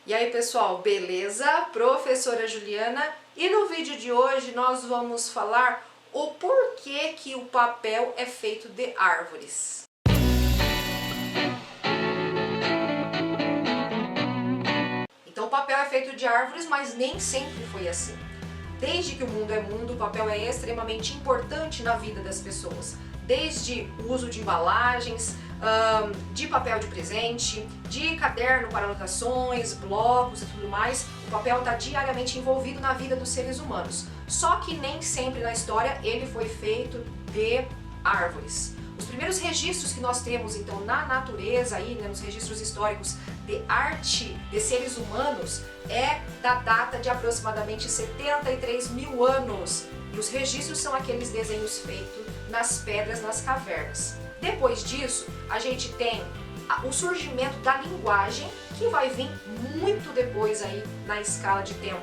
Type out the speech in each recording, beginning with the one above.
E aí pessoal, beleza? Professora Juliana, e no vídeo de hoje nós vamos falar o porquê que o papel é feito de árvores. Então o papel é feito de árvores, mas nem sempre foi assim. Desde que o mundo é mundo, o papel é extremamente importante na vida das pessoas. Desde o uso de embalagens, de papel de presente, de caderno para anotações, blocos e tudo mais, o papel está diariamente envolvido na vida dos seres humanos. Só que nem sempre na história ele foi feito de árvores. Os primeiros registros que nós temos então na natureza, aí, nos registros históricos de arte de seres humanos, é da data de aproximadamente 73 mil anos. E os registros são aqueles desenhos feitos nas pedras, nas cavernas. Depois disso, a gente tem o surgimento da linguagem, que vai vir muito depois aí na escala de tempo.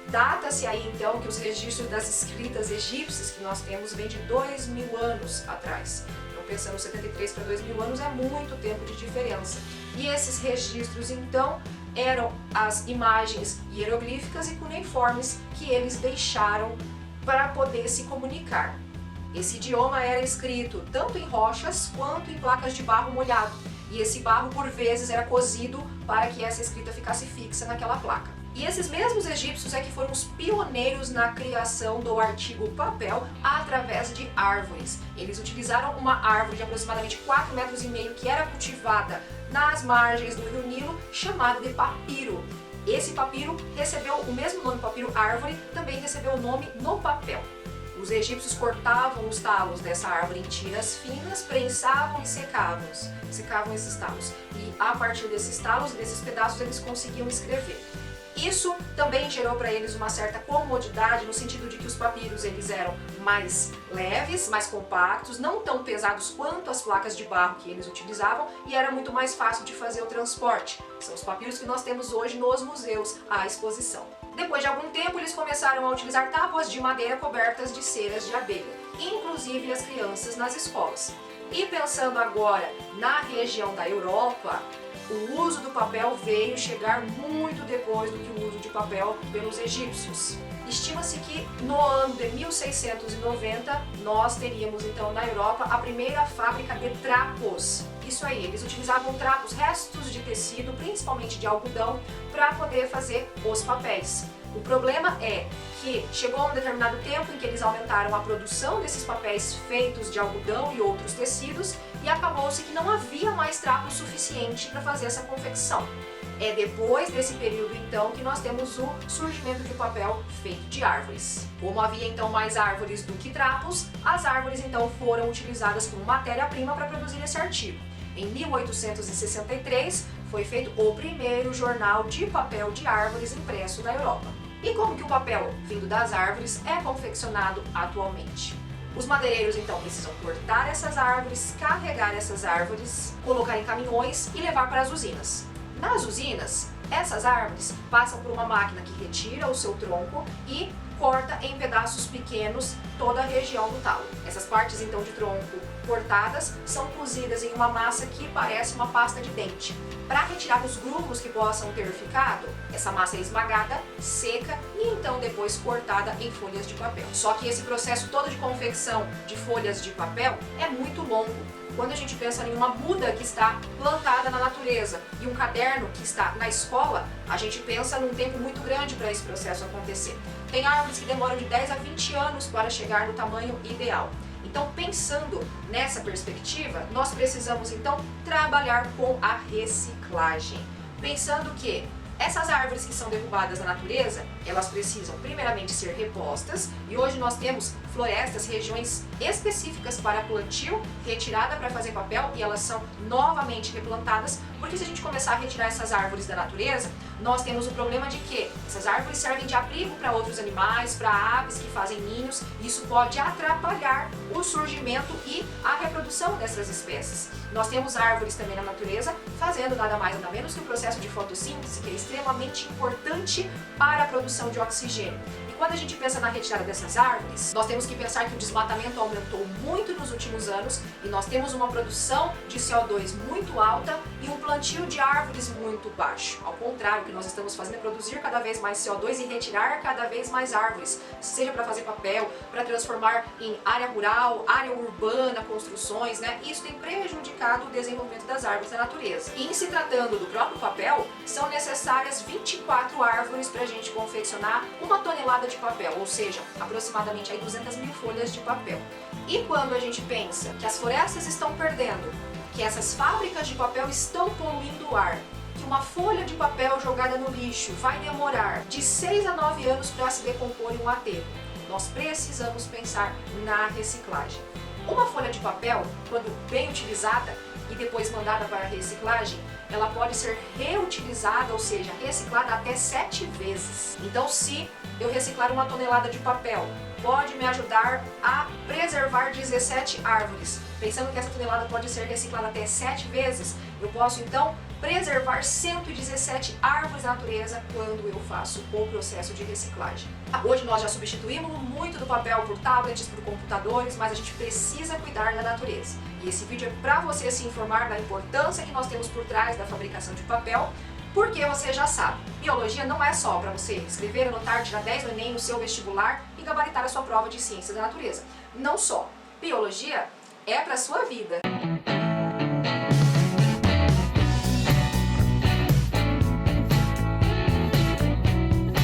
Data-se aí então que os registros das escritas egípcias que nós temos vêm de 2000 anos atrás. Então pensando 73 para 2000 anos é muito tempo de diferença. E esses registros então eram as imagens hieroglíficas e cuneiformes que eles deixaram para poder se comunicar. Esse idioma era escrito tanto em rochas quanto em placas de barro molhado. E esse barro por vezes era cozido para que essa escrita ficasse fixa naquela placa. E esses mesmos egípcios é que foram os pioneiros na criação do artigo papel através de árvores. Eles utilizaram uma árvore de aproximadamente 4,5 metros que era cultivada nas margens do rio Nilo, chamada de papiro. Esse papiro recebeu o mesmo nome, papiro árvore, também recebeu o nome no papel. Os egípcios cortavam os talos dessa árvore em tiras finas, prensavam e secavam esses talos. E a partir desses talos, desses pedaços, eles conseguiam escrever. Isso também gerou para eles uma certa comodidade, no sentido de que os papiros eles eram mais leves, mais compactos, não tão pesados quanto as placas de barro que eles utilizavam, e era muito mais fácil de fazer o transporte. São os papiros que nós temos hoje nos museus à exposição. Depois de algum tempo, eles começaram a utilizar tábuas de madeira cobertas de ceras de abelha, inclusive as crianças nas escolas. E pensando agora na região da Europa, o uso do papel veio chegar muito depois do que o uso de papel pelos egípcios. Estima-se que no ano de 1690 nós teríamos então na Europa a primeira fábrica de trapos. Isso aí, eles utilizavam trapos, restos de tecido, principalmente de algodão, para poder fazer os papéis. O problema é que chegou a um determinado tempo em que eles aumentaram a produção desses papéis feitos de algodão e outros tecidos e acabou-se que não havia mais trapo suficiente para fazer essa confecção. É depois desse período então que nós temos o surgimento do papel feito de árvores. Como havia então mais árvores do que trapos, as árvores então foram utilizadas como matéria-prima para produzir esse artigo. Em 1863 foi feito o primeiro jornal de papel de árvores impresso na Europa. E como que o papel vindo das árvores é confeccionado atualmente? Os madeireiros então precisam cortar essas árvores, carregar essas árvores, colocar em caminhões e levar para as usinas. Nas usinas, essas árvores passam por uma máquina que retira o seu tronco e corta em pedaços pequenos toda a região do talo. Essas partes então de tronco cortadas são cozidas em uma massa que parece uma pasta de dente. Para retirar os grumos que possam ter ficado, essa massa é esmagada, seca e então depois cortada em folhas de papel. Só que esse processo todo de confecção de folhas de papel é muito longo. Quando a gente pensa em uma muda que está plantada na natureza e um caderno que está na escola, a gente pensa num tempo muito grande para esse processo acontecer. Tem árvores que demoram de 10 a 20 anos para chegar no tamanho ideal. Então, pensando nessa perspectiva, nós precisamos então trabalhar com a reciclagem. Pensando que essas árvores que são derrubadas na natureza, elas precisam primeiramente ser repostas e hoje nós temos florestas, regiões específicas para plantio, retirada para fazer papel e elas são novamente replantadas, porque se a gente começar a retirar essas árvores da natureza, nós temos o problema de que essas árvores servem de abrigo para outros animais, para aves que fazem ninhos, e isso pode atrapalhar o surgimento e a reprodução dessas espécies. Nós temos árvores também na natureza fazendo nada mais nada menos que o processo de fotossíntese, que é extremamente importante para a produção de oxigênio. E quando a gente pensa na retirada dessas árvores, nós temos que pensar que o desmatamento aumentou muito nos últimos anos e nós temos uma produção de CO2 muito alta e um plantio de árvores muito baixo. Ao contrário, o que nós estamos fazendo é produzir cada vez mais CO2 e retirar cada vez mais árvores, seja para fazer papel, para transformar em área rural, área urbana, construções, né? Isso tem prejudicado o desenvolvimento das árvores na natureza. E em se tratando do próprio papel, são necessárias 24 árvores para a gente confeccionar 1 tonelada de papel, ou seja, aproximadamente aí 200 mil folhas de papel. E quando a gente pensa que as florestas estão perdendo, que essas fábricas de papel estão poluindo o ar, que uma folha de papel jogada no lixo vai demorar de 6 a 9 anos para se decompor em um aterro, nós precisamos pensar na reciclagem. Uma folha de papel, quando bem utilizada e depois mandada para a reciclagem, ela pode ser reutilizada, ou seja, reciclada até 7 vezes. Então, se eu reciclar 1 tonelada de papel, pode me ajudar a preservar 17 árvores. Pensando que essa tonelada pode ser reciclada até 7 vezes, eu posso então preservar 117 árvores da natureza quando eu faço o processo de reciclagem. Hoje nós já substituímos muito do papel por tablets, por computadores, mas a gente precisa cuidar da natureza. E esse vídeo é para você se informar da importância que nós temos por trás da fabricação de papel, porque você já sabe, biologia não é só para você escrever, anotar, tirar 10 no Enem no seu vestibular e gabaritar a sua prova de ciências da natureza. Não só. Biologia é para a sua vida.